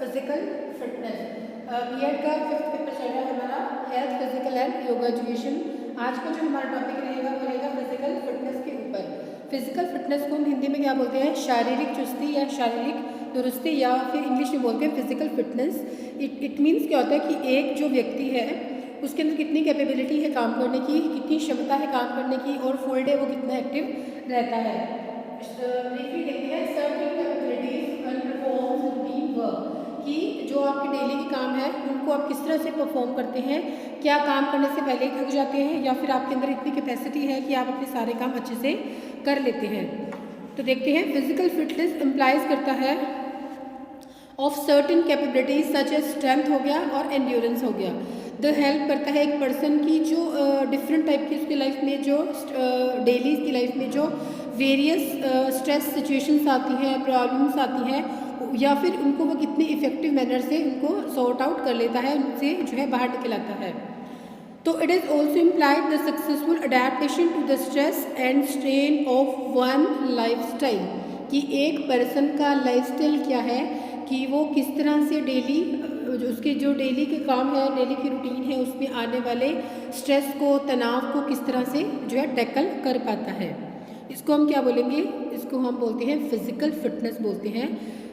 Physical fitness. BEd का 5th paper चल रहा है हमारा health, physical and yoga education. आज का जो हमारा टॉपिक रहेगा वो रहेगा फिजिकल फिटनेस के ऊपर। फिजिकल फिटनेस को हम हिंदी में क्या बोलते हैं? शारीरिक चुस्ती या शारीरिक दुरुस्ती, या फिर इंग्लिश में बोलते हैं फिजिकल फिटनेस। इट मीन्स क्या होता है कि एक जो व्यक्ति है उसके अंदर कितनी कैपेबिलिटी है काम करने की, कितनी क्षमता है काम करने की, और फुल डे वो कितना एक्टिव रहता है। ब्रीफली देखते हैं certain capabilities and performs routine work, कि जो आपके डेली के काम है उनको आप किस तरह से परफॉर्म करते हैं। क्या काम करने से पहले थक जाते हैं, या फिर आपके अंदर इतनी कैपेसिटी है कि आप अपने सारे काम अच्छे से कर लेते हैं। तो देखते हैं फिजिकल फिटनेस इम्प्लाइज करता है of certain capabilities such as strength हो गया और एंड्योरेंस हो गया। द हेल्प करता है एक पर्सन की जो डिफरेंट टाइप की उसकी लाइफ में जो डेली की लाइफ में जो वेरियस स्ट्रेस सिचुएशंस आती हैं, प्रॉब्लम्स आती हैं, या फिर उनको वो कितने इफेक्टिव मैनर से उनको सॉर्ट आउट कर लेता है, उनसे जो है बाहर निकल आता है। तो it is also implied the successful adaptation to the stress and strain of one lifestyle, कि एक पर्सन का लाइफस्टाइल क्या है, कि वो किस तरह से डेली उसके जो डेली के काम है, डेली की रूटीन है, उसमें आने वाले स्ट्रेस को, तनाव को किस तरह से जो है टैकल कर पाता है। इसको हम क्या बोलेंगे? इसको हम बोलते हैं फिजिकल फिटनेस बोलते हैं।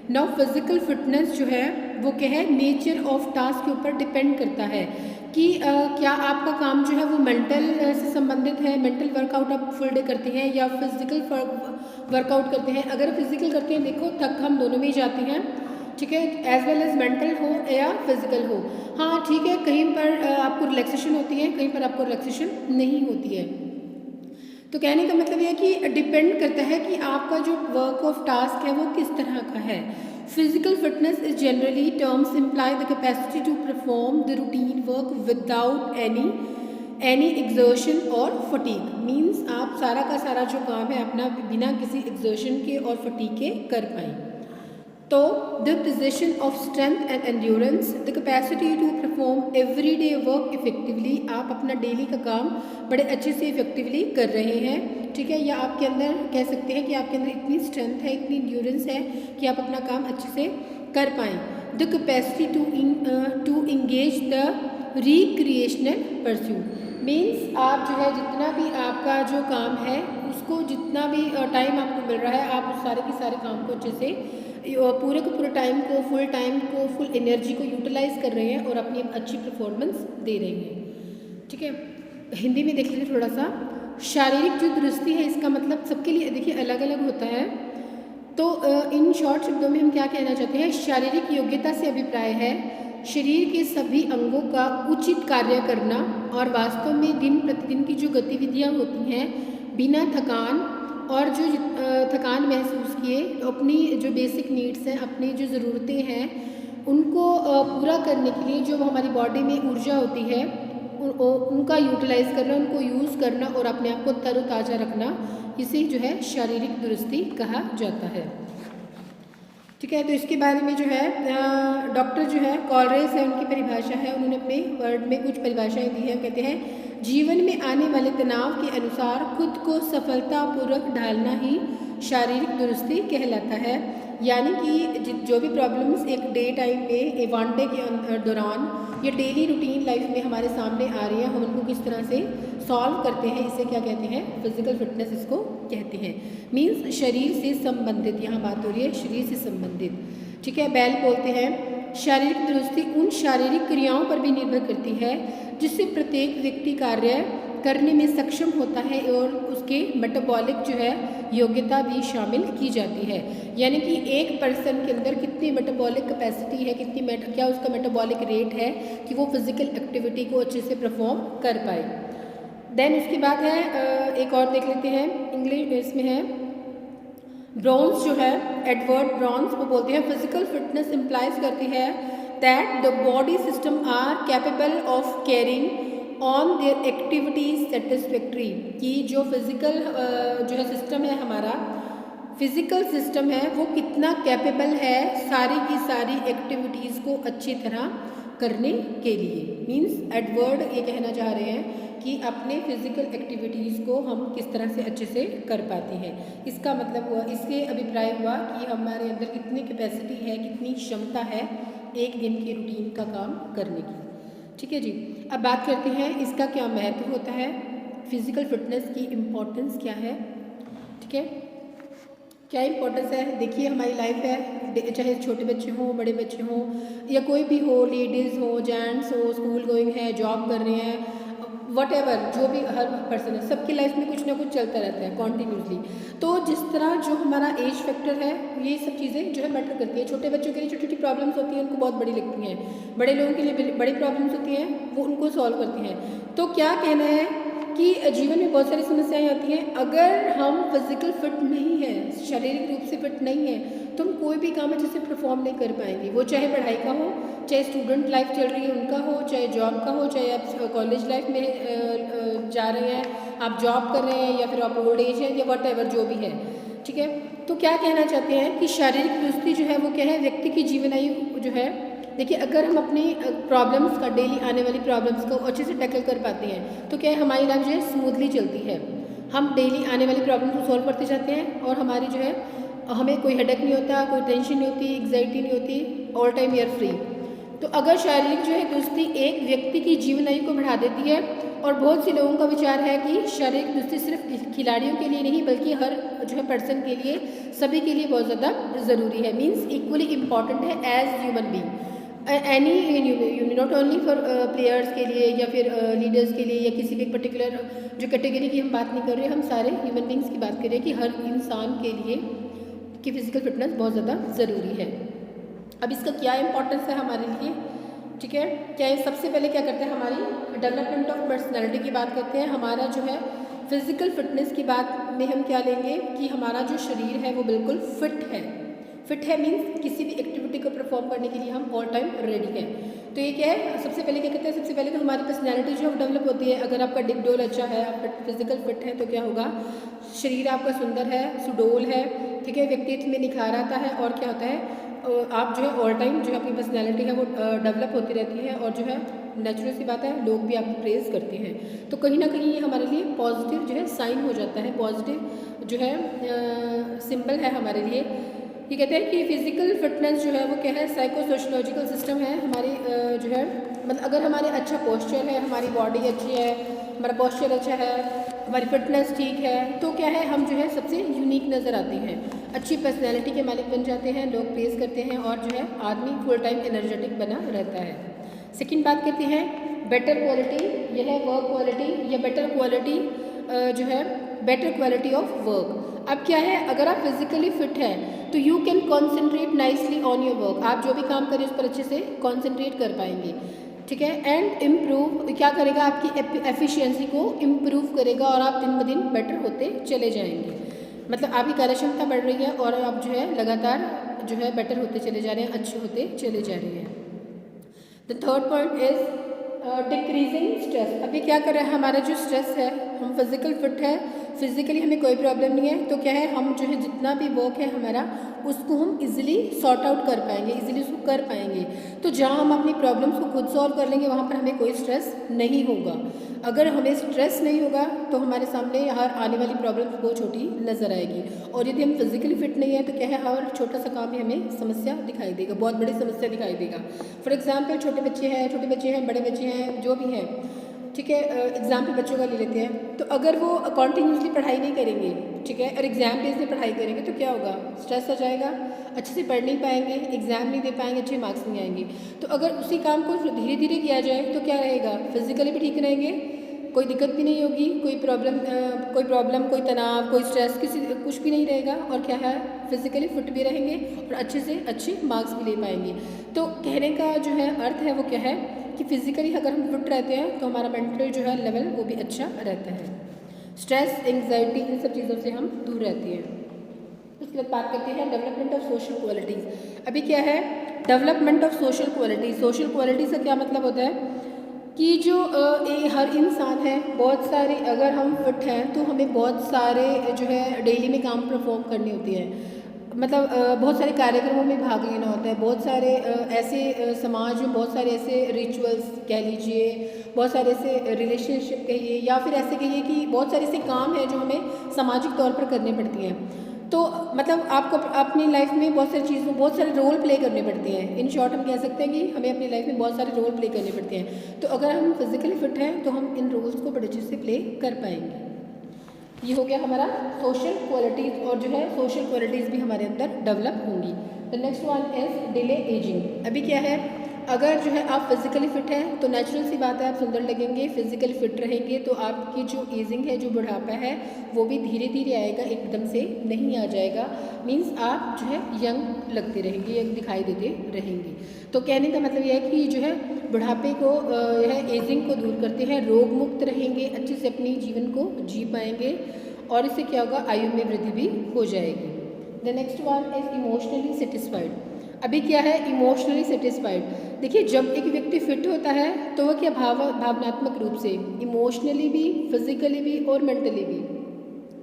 नाउ फिजिकल फिटनेस जो है वो क्या है? नेचर ऑफ टास्क के ऊपर डिपेंड करता है कि क्या आपका काम जो है वो मेंटल से संबंधित है, मेंटल वर्कआउट आप फुल डे करते हैं या फिजिकल वर्कआउट करते हैं। अगर फिजिकल करते हैं, देखो थक हम दोनों में ही जाते हैं, ठीक है, एज वेल एज मेंटल हो या फिजिकल हो। हाँ ठीक है, कहीं पर आपको रिलैक्सेशन होती है, कहीं पर आपको रिलैक्सेशन नहीं होती है। तो कहने का मतलब यह है कि डिपेंड करता है कि आपका जो वर्क ऑफ टास्क है वो किस तरह का है। Physical fitness is generally terms imply the capacity to perform the routine work without any exertion और फटीग। मीन्स आप सारा का सारा जो काम है अपना बिना किसी एग्जर्शन के और फटीग के कर पाएँ। तो the position of strength and endurance, the capacity to perform everyday work effectively, आप अपना डेली का काम बड़े अच्छे से इफेक्टिवली कर रहे हैं, ठीक है, या आपके अंदर कह सकते हैं कि आपके अंदर इतनी स्ट्रेंथ है, इतनी एंड्योरेंस है कि आप अपना काम अच्छे से कर पाएँ। The capacity to engage the recreational pursuit, means आप जो है जितना भी आपका जो काम है उसको जितना भी टाइम आपको मिल रहा है, आप उस सारे के सारे काम को अच्छे से पूरे के पूरे टाइम को फुल एनर्जी को यूटिलाइज कर रहे हैं और अपनी अच्छी परफॉर्मेंस दे रहे हैं, ठीक है। हिंदी में देख लीजिए थोड़ा सा। शारीरिक जो दुरुस्ती है इसका मतलब सबके लिए देखिए अलग अलग होता है। तो इन शॉर्ट शब्दों में हम क्या कहना चाहते हैं? शारीरिक योग्यता से अभिप्राय है शरीर के सभी अंगों का उचित कार्य करना और वास्तव में दिन प्रतिदिन की जो गतिविधियाँ होती हैं बिना थकान और जो थकान महसूस किए अपनी जो बेसिक नीड्स हैं, अपनी जो ज़रूरतें हैं उनको पूरा करने के लिए जो हमारी बॉडी में ऊर्जा होती है उनका यूटिलाइज़ करना, उनको यूज़ करना और अपने आप को तरोताज़ा रखना, इसे जो है शारीरिक दुरुस्ती कहा जाता है, ठीक है। तो इसके बारे में जो है डॉक्टर जो है कॉलरेज है, उनकी परिभाषा है, उन्होंने अपने वर्ड में कुछ परिभाषाएं दी हैं। कहते हैं जीवन में आने वाले तनाव के अनुसार खुद को सफलतापूर्वक ढालना ही शारीरिक दुरुस्ती कहलाता है। यानी कि जो भी प्रॉब्लम्स एक डे टाइम में, वन डे के दौरान या डेली रूटीन लाइफ में हमारे सामने आ रही हैं, हम उनको किस तरह से सॉल्व करते हैं, इसे क्या कहते हैं? फिजिकल फिटनेस इसको कहते हैं। मीन्स शरीर से संबंधित, यहाँ बात हो रही है शरीर से संबंधित, ठीक है। बैल बोलते हैं शारीरिक दुरुस्ती उन शारीरिक क्रियाओं पर भी निर्भर करती है जिससे प्रत्येक व्यक्ति कार्य करने में सक्षम होता है और उसके मेटाबॉलिक जो है योग्यता भी शामिल की जाती है। यानी कि एक पर्सन के अंदर कितनी मेटाबॉलिक कैपेसिटी है, क्या उसका मेटाबॉलिक रेट है कि वो फिजिकल एक्टिविटी को अच्छे से परफॉर्म कर पाए। देन इसके बाद है एक और देख लेते हैं, इंग्लिश इसमें है ब्रॉन्स जो है, एडवर्ड ब्रॉन्स, वो बोलते हैं फिजिकल फिटनेस इम्प्लाइज करती है that the body system are capable of carrying on their activities satisfactory, कि जो फिजिकल जो है सिस्टम है हमारा, फिजिकल सिस्टम है वो कितना कैपेबल है सारी की सारी एक्टिविटीज़ को अच्छी तरह करने के लिए। मीन्स एडवर्ड ये कहना चाह रहे हैं कि अपने फिजिकल एक्टिविटीज़ को हम किस तरह से अच्छे से कर पाते हैं। इसका मतलब हुआ, इसके अभिप्राय हुआ कि हमारे अंदर कितनी कैपेसिटी है, कितनी क्षमता है एक दिन की रूटीन का काम करने की। ठीक है जी। अब बात करते हैं इसका क्या महत्व होता है, फिज़िकल फिटनेस की इम्पोर्टेंस क्या है। ठीक है, क्या इम्पोर्टेंस है। देखिए हमारी लाइफ है, चाहे छोटे बच्चे हों, बड़े बच्चे हों, या कोई भी हो, लेडीज़ हो, जेंट्स हो, स्कूल गोइंग है, जॉब कर रहे हैं, वट एवर, जो भी हर पर्सन है, सबकी लाइफ में कुछ ना कुछ चलता रहता है कॉन्टीन्यूसली। तो जिस तरह जो हमारा एज फैक्टर है, ये सब चीज़ें जो है मैटर करती हैं। छोटे बच्चों के लिए छोटी छोटी प्रॉब्लम्स होती हैं, उनको बहुत बड़ी लगती हैं। बड़े लोगों के लिए बड़ी प्रॉब्लम्स होती हैं, वो उनको सॉल्व करती हैं। तो क्या कहना है कि जीवन में बहुत सारी समस्याएं आती हैं। अगर हम फिजिकल फिट नहीं हैं, शारीरिक रूप से फिट नहीं हैं, तो हम कोई भी काम है जिसे परफॉर्म नहीं कर पाएंगे। वो चाहे पढ़ाई का हो, चाहे स्टूडेंट लाइफ चल रही है उनका हो, चाहे जॉब का हो, चाहे आप कॉलेज लाइफ में जा रहे हैं, आप जॉब कर रहे हैं, या फिर आप ओल्ड एज है, या वट एवर जो भी है। ठीक है, तो क्या कहना चाहते हैं कि शारीरिक दुरुस्ती जो है वो क्या है, व्यक्ति की जीवन आयु जो है। देखिए अगर हम अपनी प्रॉब्लम्स का, डेली आने वाली प्रॉब्लम्स को अच्छे से टैकल कर पाते हैं, तो क्या है, हमारी लाइफ जो है स्मूथली चलती है। हम डेली आने वाली प्रॉब्लम्स को सॉल्व करते जाते हैं, और हमारी जो है, हमें कोई हेडेक नहीं होता, कोई टेंशन नहीं होती, एग्जाइटी नहीं होती, all time we are free. तो अगर शारीरिक जो है दुरुस्ती एक व्यक्ति की जीवन आयु को बढ़ा देती है, और बहुत से लोगों का विचार है कि शारीरिक दुरुस्ती सिर्फ खिलाड़ियों के लिए नहीं, बल्कि हर जो है पर्सन के लिए, सभी के लिए बहुत ज़्यादा ज़रूरी है। मीन्स इक्वली इम्पॉर्टेंट है as human being. Any not only for players के लिए, या फिर लीडर्स के लिए, या किसी भी पर्टिकुलर जो कैटेगरी की हम बात नहीं कर रहे, हम सारे ह्यूमन बींग्स की बात कर रहे हैं कि हर इंसान के लिए कि फिजिकल फिटनेस बहुत ज़्यादा ज़रूरी है। अब इसका क्या इंपॉर्टेंस है हमारे लिए। ठीक है, क्या सबसे पहले क्या करते हैं, हमारी डेवलपमेंट ऑफ पर्सनैलिटी की बात करते हैं। हमारा जो है फिजिकल फिटनेस की बात में हम क्या लेंगे कि हमारा जो शरीर है वो बिल्कुल फिट है। फिट है मीन्स किसी भी एक्टिविटी को परफॉर्म करने के लिए हम ऑल टाइम रेडी हैं। तो ये क्या है, सबसे पहले क्या कहते हैं, सबसे पहले तो हमारी पर्सनैलिटी जो डेवलप होती है। अगर आपका डिगडोल अच्छा है, आप फिजिकल फिट है, तो क्या होगा, शरीर आपका सुंदर है, सुडोल है। ठीक है, व्यक्तित्व में निखार आता है, और क्या होता है, आप जो है ऑल टाइम जो अपनी पर्सनैलिटी है वो डेवलप होती रहती है, और जो है नेचुरल सी बात है, लोग भी आपको प्रेज़ करते हैं। तो कहीं ना कहीं ये हमारे लिए पॉजिटिव जो है साइन हो जाता है, पॉजिटिव जो है सिंबल है हमारे लिए। ये कहते हैं कि फिजिकल फिटनेस जो है वो क्या है, साइको सोशोलॉजिकल सिस्टम है हमारी जो है, मतलब अगर हमारे अच्छा पोस्चर है, हमारी बॉडी अच्छी है, हमारा पोस्चर अच्छा है, हमारी फिटनेस ठीक है, तो क्या है, हम जो है सबसे यूनिक नज़र आते हैं, अच्छी पर्सनैलिटी के मालिक बन जाते हैं, लोग प्रेज़ करते हैं, और जो है आदमी फुल टाइम एनर्जेटिक बना रहता है। सेकंड बात करते हैं बेटर क्वालिटी, यह है वर्क क्वालिटी, या बेटर क्वालिटी जो है बेटर क्वालिटी ऑफ वर्क। अब क्या है, अगर आप फिजिकली फिट हैं तो you can concentrate nicely on your work. आप जो भी काम करें उस पर अच्छे से कॉन्सेंट्रेट कर पाएंगे। ठीक है, एंड इम्प्रूव क्या करेगा, आपकी एफिशिएंसी को इम्प्रूव करेगा, और आप दिन ब दिन बेटर होते चले जाएंगे। मतलब आपकी कार्यक्षमता बढ़ रही है, और आप जो है लगातार जो है बेटर होते चले जा रहे हैं, अच्छे होते चले जा रहे हैं। The third point is decreasing stress. अभी क्या कर रहा है, हमारा जो स्ट्रेस है, हम फिजिकल फिट है, फिजिकली हमें कोई प्रॉब्लम नहीं है, तो क्या है, हम जो है जितना भी वर्क है हमारा, उसको हम इजीली सॉर्ट आउट कर पाएंगे, इजीली उसको कर पाएंगे। तो जहाँ हम अपनी प्रॉब्लम्स को खुद सॉल्व कर लेंगे, वहाँ पर हमें कोई स्ट्रेस नहीं होगा। अगर हमें स्ट्रेस नहीं होगा तो हमारे सामने हर आने वाली प्रॉब्लम बहुत छोटी नज़र आएगी, और यदि हम फिजिकली फिट नहीं है तो क्या है, हर छोटा सा काम भी हमें समस्या दिखाई देगा, बहुत बड़ी समस्या दिखाई देगा। फॉर एग्जाम्पल छोटे बच्चे हैं, बड़े बच्चे हैं, जो भी हैं, ठीक है, एग्जाम्पल बच्चों का ले लेते हैं, तो अगर वो कॉन्टीन्यूसली पढ़ाई नहीं करेंगे, ठीक है, और एग्जाम बेस में पढ़ाई करेंगे, तो क्या होगा, स्ट्रेस आ जाएगा, अच्छे से पढ़ नहीं पाएंगे, एग्जाम नहीं दे पाएंगे, अच्छे मार्क्स नहीं आएंगे। तो अगर उसी काम को धीरे धीरे किया जाए तो क्या रहेगा, फिजिकली भी ठीक रहेंगे, कोई दिक्कत भी नहीं होगी, कोई प्रॉब्लम, कोई तनाव, कोई स्ट्रेस, कुछ भी नहीं रहेगा, और क्या है, फिजिकली फिट भी रहेंगे, और अच्छे से अच्छे मार्क्स भी ले पाएंगे। तो कहने का जो है अर्थ है वो क्या है कि फिजिकली अगर हम फिट रहते हैं तो हमारा मेंटल जो है लेवल वो भी अच्छा रहता है, स्ट्रेस, एंग्जाइटी, इन सब चीज़ों से हम दूर रहते हैं। उसके बाद बात करते हैं डेवलपमेंट ऑफ सोशल क्वालिटीज़। अभी क्या है, development of social qualities. Social quality से क्या मतलब होता है कि जो हर इंसान है, बहुत सारे, अगर हम फिट हैं तो हमें बहुत सारे जो है डेली में काम परफॉर्म करने होते हैं, मतलब बहुत सारे कार्यक्रमों में भाग लेना होता है, बहुत सारे ऐसे समाज में बहुत सारे ऐसे रिचुअल्स कह लीजिए, बहुत सारे ऐसे रिलेशनशिप कहिए, या फिर ऐसे कहिए कि बहुत सारे ऐसे काम हैं जो हमें सामाजिक तौर पर करने पड़ती हैं। तो मतलब आपको अपनी लाइफ में बहुत सारी चीज़ों बहुत सारे रोल प्ले करने पड़ते हैं। इन शॉर्ट हम कह सकते हैं कि हमें अपनी लाइफ में बहुत सारे रोल प्ले करने पड़ते हैं। तो अगर हम फिजिकली फिट हैं तो हम इन रोल्स को बड़े अच्छे से प्ले कर पाएंगे। ये हो गया हमारा सोशल क्वालिटीज़, और जो है सोशल क्वालिटीज़ भी हमारे अंदर डेवलप होंगी। The next one is delay ageing. अभी क्या है, अगर जो है आप फिज़िकली फ़िट हैं तो नेचुरल सी बात है आप सुंदर लगेंगे। फिज़िकली फ़िट रहेंगे तो आपकी जो एजिंग है, जो बुढ़ापा है, वो भी धीरे धीरे आएगा, एकदम से नहीं आ जाएगा। मींस आप जो है यंग लगते रहेंगे, यंग दिखाई देते रहेंगे। तो कहने का मतलब यह है कि जो है बुढ़ापे को यह एजिंग को दूर करते हैं, रोग मुक्त रहेंगे, अच्छे से अपनी जीवन को जी पाएंगे, और इससे क्या होगा, आयु में वृद्धि भी हो जाएगी। The next one is emotionally satisfied. अभी क्या है, इमोशनली सेटिस्फाइड। देखिए, जब एक व्यक्ति फिट होता है तो वह क्या भावनात्मक रूप से, इमोशनली भी, फिजिकली भी और मेंटली भी,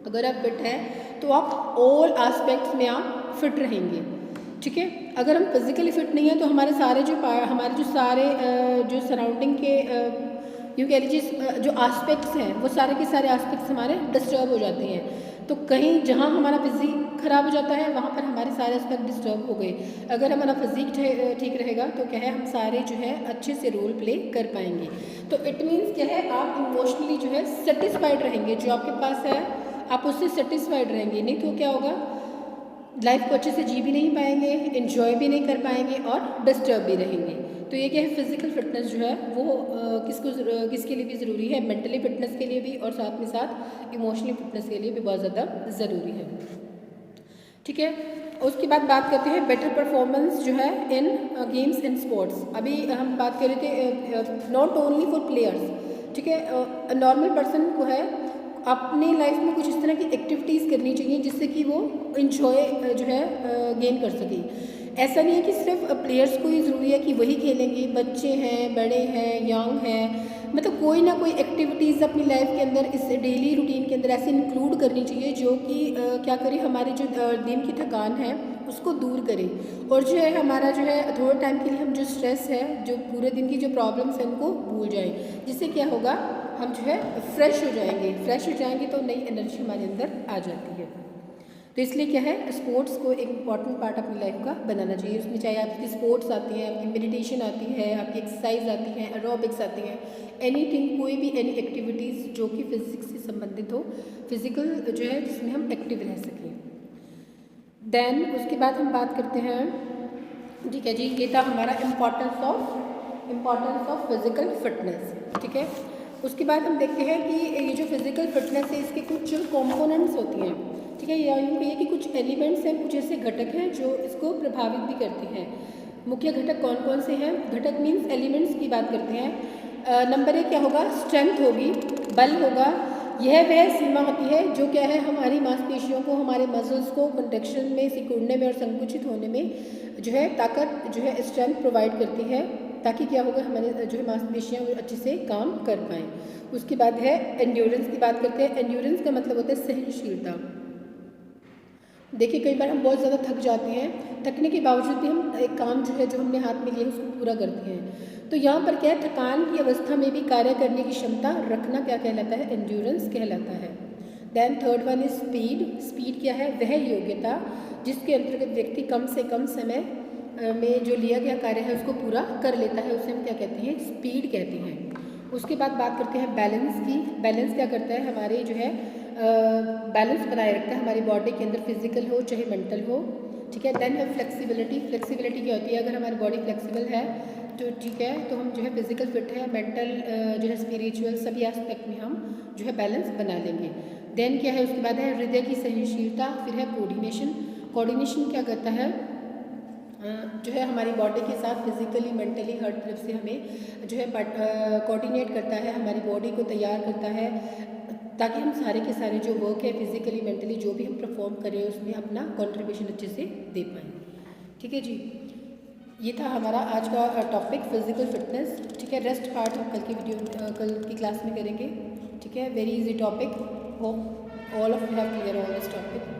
अगर आप फिट हैं तो आप ऑल एस्पेक्ट्स में आप फिट रहेंगे। ठीक है, अगर हम फिजिकली फिट नहीं हैं तो हमारे सारे जो सराउंडिंग के यूँ कह लीजिए जो एस्पेक्ट्स हैं, वो सारे के सारे एस्पेक्ट्स हमारे डिस्टर्ब हो जाते हैं। तो कहीं जहाँ हमारा फिजिक खराब हो जाता है वहाँ पर हमारे सारे एस्पेक्ट डिस्टर्ब हो गए। अगर हमारा फिजिक ठीक रहेगा तो क्या है, हम सारे जो है अच्छे से रोल प्ले कर पाएंगे। तो इट मीन्स क्या है, आप इमोशनली जो है सेटिस्फाइड रहेंगे, जो आपके पास है आप उससे सेटिस्फाइड रहेंगे। नहीं तो क्या होगा, लाइफ को अच्छे से जी भी नहीं पाएंगे, इन्जॉय भी नहीं कर पाएंगे और डिस्टर्ब भी रहेंगे। तो ये क्या है, फिजिकल फिटनेस जो है वो किसके लिए भी ज़रूरी है, मेंटली फिटनेस के लिए भी, और साथ में साथ इमोशनली फिटनेस के लिए भी बहुत ज़्यादा ज़रूरी है। ठीक है, उसके बाद बात करते हैं बेटर परफॉर्मेंस जो है इन गेम्स एंड स्पोर्ट्स। अभी हम बात कर रहे थे नॉट ओनली फॉर प्लेयर्स। ठीक है, नॉर्मल पर्सन को है अपनी लाइफ में कुछ इस तरह की एक्टिविटीज़ करनी चाहिए जिससे कि वो इन्जॉय जो है गेन कर सके। ऐसा नहीं है कि सिर्फ प्लेयर्स को ही ज़रूरी है कि वही खेलेंगे, बच्चे हैं, बड़े हैं, यंग हैं, मतलब कोई ना कोई एक्टिविटीज़ अपनी लाइफ के अंदर, इस डेली रूटीन के अंदर ऐसे इंक्लूड करनी चाहिए जो कि क्या करे, हमारे जो दिन की थकान है उसको दूर करे, और जो है हमारा जो है थोड़े टाइम के लिए हम जो स्ट्रेस है, जो पूरे दिन की जो प्रॉब्लम्स हैं उनको भूल जाएं। जिससे क्या होगा, हम जो है फ्रेश हो जाएंगे तो नई एनर्जी हमारे अंदर आ जाती है। तो इसलिए क्या है, स्पोर्ट्स को एक इम्पॉर्टेंट पार्ट अपनी लाइफ का बनाना चाहिए। उसमें चाहे आपकी स्पोर्ट्स आती हैं, आपकी मेडिटेशन आती है, आपकी एक्सरसाइज आती है, एरोबिक्स आती हैं, एनीथिंग, कोई भी एनी एक्टिविटीज़ जो कि फिजिक्स से संबंधित हो, फिजिकल जो है जिसमें हम एक्टिव रह सकें। देन उसके बाद हम बात करते हैं, ठीक है जी, ये था हमारा इम्पॉर्टेंस ऑफ फिजिकल फिटनेस। ठीक है, उसके बाद हम देखते हैं कि ये जो फिजिकल फिटनेस है इसके कुछ कंपोनेंट्स होती हैं। ठीक है, या यूँ कहिए कि कुछ एलिमेंट्स हैं, कुछ ऐसे घटक हैं जो इसको प्रभावित भी करते हैं। मुख्य घटक कौन कौन से हैं, घटक मीन्स एलिमेंट्स की बात करते हैं। नंबर 1 क्या होगा, स्ट्रेंथ होगी, बल होगा। यह वह सीमा होती है जो क्या है, हमारी मांसपेशियों को, हमारे मसल्स को कंट्रैक्शन में, सिकुड़ने में और संकुचित होने में जो है ताकत जो है स्ट्रेंथ प्रोवाइड करती है, ताकि क्या होगा, हमारे जो है मांसपेशियाँ अच्छे से काम कर पाएँ। उसके बाद है एंड्योरेंस की बात करते हैं। एंड्योरेंस का मतलब होता है सहनशीलता। देखिए, कई बार हम बहुत ज़्यादा थक जाते हैं, थकने के बावजूद भी हम एक काम जो है, जो हमने हाथ में लिया उसको पूरा करते हैं। तो यहाँ पर क्या है, थकान की अवस्था में भी कार्य करने की क्षमता रखना क्या कहलाता है, एंड्योरेंस कहलाता है। Then third one is speed. Speed क्या है, वह योग्यता जिसके अंतर्गत व्यक्ति कम से कम समय में जो लिया गया कार्य है उसको पूरा कर लेता है, उसे हम क्या कहते हैं, स्पीड कहते हैं। उसके बाद बात करते हैं बैलेंस की। बैलेंस क्या करता है, हमारे जो है बैलेंस बनाए रखता है हमारी बॉडी के अंदर, फिजिकल हो चाहे मेंटल हो। ठीक है, देन है फ्लेक्सिबिलिटी। फ्लेक्सिबिलिटी क्या होती है, अगर हमारी बॉडी फ्लेक्सिबल है तो ठीक है, तो हम जो है फिजिकल फिट है, मेंटल जो है स्पिरिचुअल, सभी एस्पेक्ट में हम जो है बैलेंस बना लेंगे। देन क्या है, उसके बाद है हृदय की सहनशीलता। फिर है कोऑर्डिनेशन। कोऑर्डिनेशन क्या करता है, जो है हमारी बॉडी के साथ फिजिकली, मेंटली, हर तरफ से हमें जो है कोऑर्डिनेट करता है, हमारी बॉडी को तैयार करता है, ताकि हम सारे के सारे जो वर्क है फिजिकली, मेंटली जो भी हम परफॉर्म करें उसमें अपना कंट्रीब्यूशन अच्छे से दे पाएँ। ठीक है जी, ये था हमारा आज का टॉपिक फिजिकल फिटनेस। ठीक है, रेस्ट पार्ट हम कल की क्लास में करेंगे। ठीक है, very easy topic, hope all of you have clear all this topic.